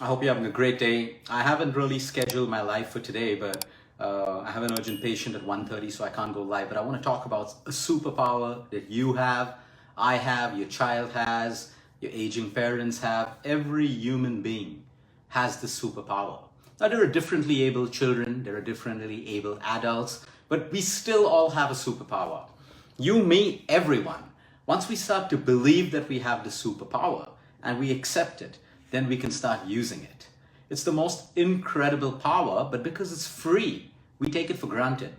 I hope you're having a great day. I haven't really scheduled my live for today, but I have an urgent patient at 1:30, so I can't go live. But I want to talk about a superpower that you have, I have, your child has, your aging parents have. Every human being has this superpower. Now, there are differently able children, there are differently able adults, but we still all have a superpower. You, me, everyone. Once we start to believe that we have the superpower and we accept it, then we can start using it. It's the most incredible power, but because it's free, we take it for granted.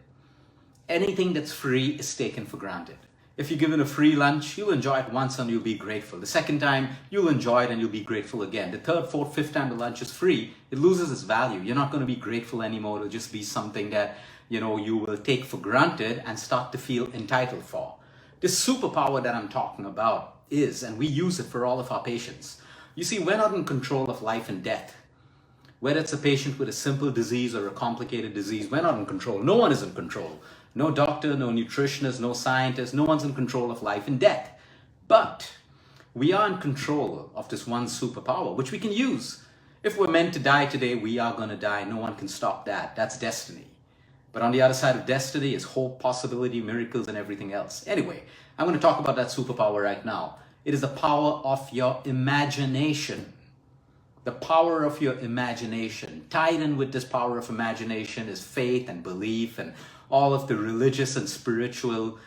Anything that's free is taken for granted. If you're given a free lunch, you'll enjoy it once and you'll be grateful. The second time, you'll enjoy it and you'll be grateful again. The third, fourth, fifth time the lunch is free, it loses its value. You're not going to be grateful anymore. It'll just be something that you will take for granted and start to feel entitled for. This superpower that I'm talking about is, and we use it for all of our patients. You see, we're not in control of life and death. Whether it's a patient with a simple disease or a complicated disease, we're not in control. No one is in control. No doctor, no nutritionist, no scientist, no one's in control of life and death. But we are in control of this one superpower, which we can use. If we're meant to die today, we are going to die. No one can stop that. That's destiny. But on the other side of destiny is hope, possibility, miracles, and everything else. Anyway, I'm going to talk about that superpower right now. It is the power of your imagination. The power of your imagination. Tied in with this power of imagination is faith and belief and all of the religious and spiritual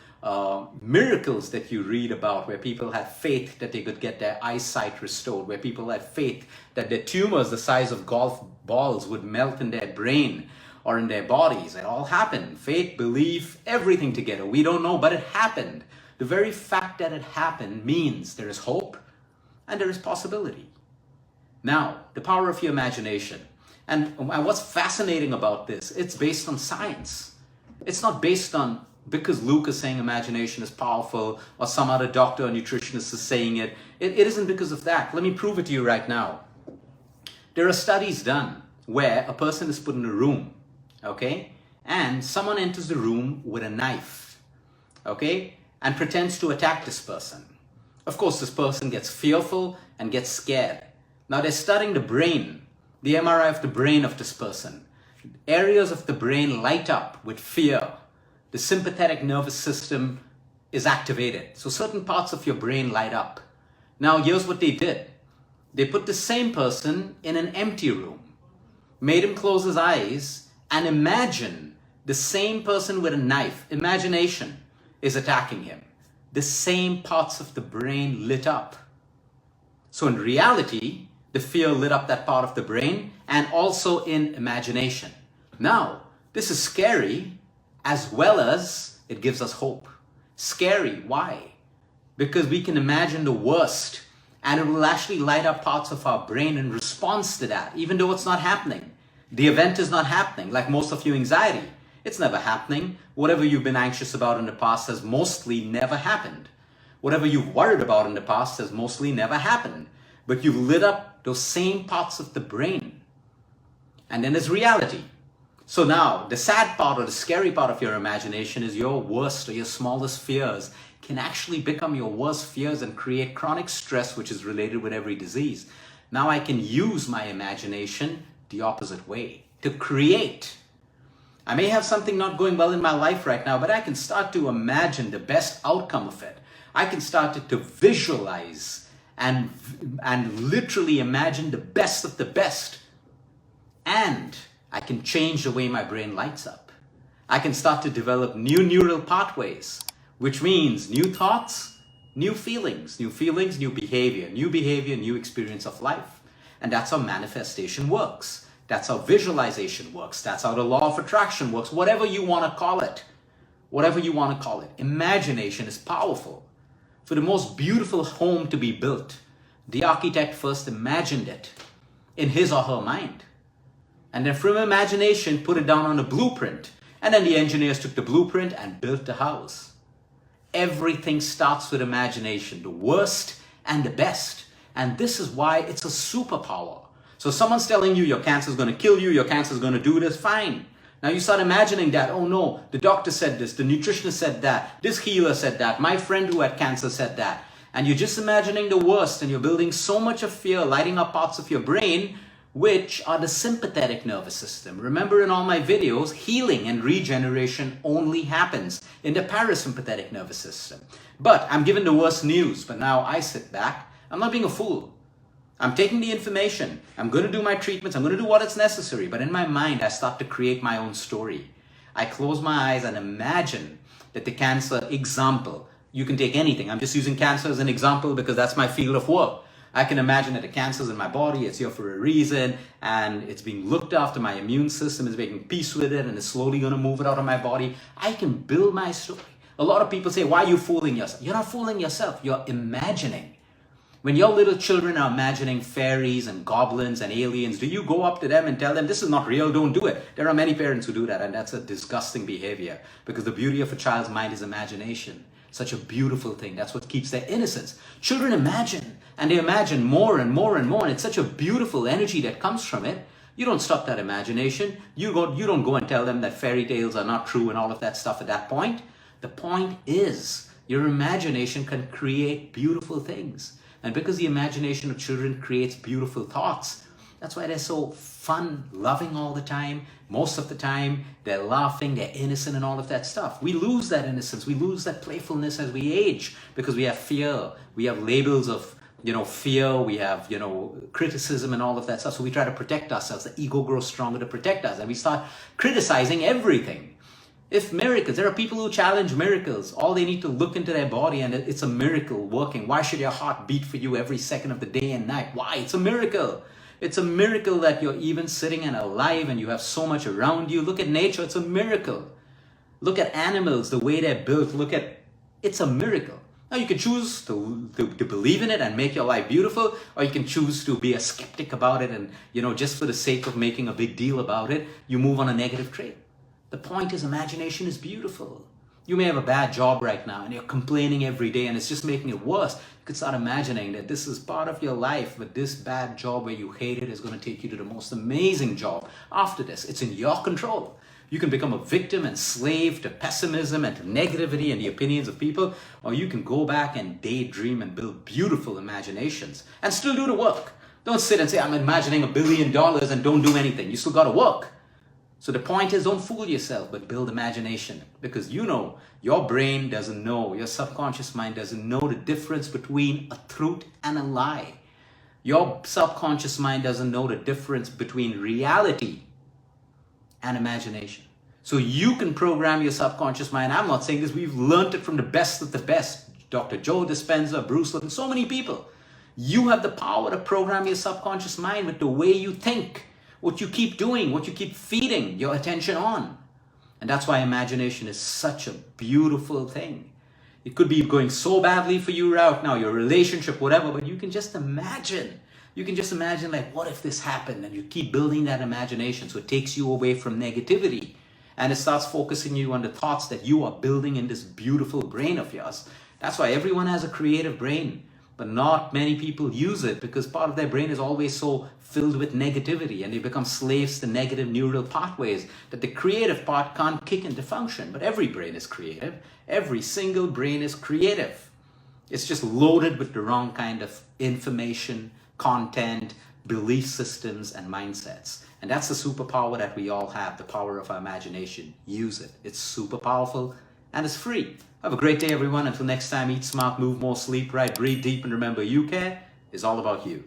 miracles that you read about, where people had faith that they could get their eyesight restored, where people had faith that their tumors the size of golf balls would melt in their brain or in their bodies. It all happened. Faith, belief, everything together. We don't know, but it happened. The very fact that it happened means there is hope and there is possibility. Now, the power of your imagination. And what's fascinating about this, it's based on science. It's not based on because Luke is saying imagination is powerful or some other doctor or nutritionist is saying it. It isn't because of that. Let me prove it to you right now. There are studies done where a person is put in a room, okay? And someone enters the room with a knife, okay? And pretends to attack this person. Of course, this person gets fearful and gets scared. Now they're studying the brain, the MRI of the brain of this person. Areas of the brain light up with fear. The sympathetic nervous system is activated. So certain parts of your brain light up. Now here's what they did. They put the same person in an empty room, made him close his eyes and imagine the same person with a knife. Imagination is attacking him. The same parts of the brain lit up. So in reality, the fear lit up that part of the brain and also in imagination. Now, this is scary as well as it gives us hope. Scary, why? Because we can imagine the worst and it will actually light up parts of our brain in response to that, even though it's not happening. The event is not happening, like most of your anxiety. It's never happening. Whatever you've been anxious about in the past has mostly never happened. Whatever you've worried about in the past has mostly never happened. But you've lit up those same parts of the brain. And then there's reality. So now, the sad part or the scary part of your imagination is your worst or your smallest fears can actually become your worst fears and create chronic stress, which is related with every disease. Now I can use my imagination the opposite way to create. I may have something not going well in my life right now, but I can start to imagine the best outcome of it. I can start to visualize and literally imagine the best of the best. And I can change the way my brain lights up. I can start to develop new neural pathways, which means new thoughts, new feelings, new behavior, new experience of life. And that's how manifestation works. That's how visualization works. That's how the law of attraction works. Whatever you want to call it. Whatever you want to call it. Imagination is powerful. For the most beautiful home to be built, the architect first imagined it in his or her mind. And then from imagination, put it down on a blueprint. And then the engineers took the blueprint and built the house. Everything starts with imagination, the worst and the best. And this is why it's a superpower. So someone's telling you your cancer is going to kill you, your cancer is going to do this, fine. Now you start imagining that, oh no, the doctor said this, the nutritionist said that, this healer said that, my friend who had cancer said that. And you're just imagining the worst and you're building so much of fear, lighting up parts of your brain which are the sympathetic nervous system. Remember, in all my videos, healing and regeneration only happens in the parasympathetic nervous system. But I'm given the worst news, but now I sit back. I'm not being a fool. I'm taking the information. I'm going to do my treatments. I'm going to do what is necessary. But in my mind, I start to create my own story. I close my eyes and imagine that the cancer example, you can take anything. I'm just using cancer as an example because that's my field of work. I can imagine that the cancer's in my body, it's here for a reason, and it's being looked after. My immune system is making peace with it and is slowly going to move it out of my body. I can build my story. A lot of people say, why are you fooling yourself? You're not fooling yourself. You're imagining. When your little children are imagining fairies and goblins and aliens, do you go up to them and tell them, this is not real, don't do it? There are many parents who do that, and that's a disgusting behavior because the beauty of a child's mind is imagination. Such a beautiful thing. That's what keeps their innocence. Children imagine, and they imagine more and more and more, and it's such a beautiful energy that comes from it. You don't stop that imagination. You don't go and tell them that fairy tales are not true and all of that stuff at that point. The point is, your imagination can create beautiful things. And because the imagination of children creates beautiful thoughts, that's why they're so fun, loving all the time. Most of the time, they're laughing, they're innocent and all of that stuff. We lose that innocence. We lose that playfulness as we age because we have fear. We have labels of, fear. We have, criticism and all of that stuff. So we try to protect ourselves. The ego grows stronger to protect us. And we start criticizing everything. If miracles, there are people who challenge miracles. All they need to look into their body and it's a miracle working. Why should your heart beat for you every second of the day and night? Why? It's a miracle. It's a miracle that you're even sitting and alive and you have so much around you. Look at nature, it's a miracle. Look at animals, the way they're built. It's a miracle. Now you can choose to believe in it and make your life beautiful, or you can choose to be a skeptic about it and, just for the sake of making a big deal about it, you move on a negative trait. The point is, imagination is beautiful. You may have a bad job right now and you're complaining every day and it's just making it worse. You could start imagining that this is part of your life, but this bad job where you hate it is going to take you to the most amazing job after this. It's in your control. You can become a victim and slave to pessimism and to negativity and the opinions of people, or you can go back and daydream and build beautiful imaginations and still do the work. Don't sit and say, I'm imagining $1 billion and don't do anything. You still got to work. So the point is, don't fool yourself, but build imagination. Because your brain doesn't know, your subconscious mind doesn't know the difference between a truth and a lie. Your subconscious mind doesn't know the difference between reality and imagination. So you can program your subconscious mind. I'm not saying this, we've learned it from the best of the best. Dr. Joe Dispenza, Bruce Lipton, so many people. You have the power to program your subconscious mind with the way you think. What you keep doing, what you keep feeding your attention on. And that's why imagination is such a beautiful thing. It could be going so badly for you right now, your relationship, whatever, but you can just imagine. You can just imagine, like, what if this happened? And you keep building that imagination. So it takes you away from negativity. And it starts focusing you on the thoughts that you are building in this beautiful brain of yours. That's why everyone has a creative brain. But not many people use it because part of their brain is always so filled with negativity and they become slaves to negative neural pathways that the creative part can't kick into function. But every brain is creative. Every single brain is creative. It's just loaded with the wrong kind of information, content, belief systems, and mindsets. And that's the superpower that we all have, the power of our imagination. Use it. It's super powerful and it's free. Have a great day, everyone. Until next time, eat smart, move more, sleep right, breathe deep, and remember, you care is all about you.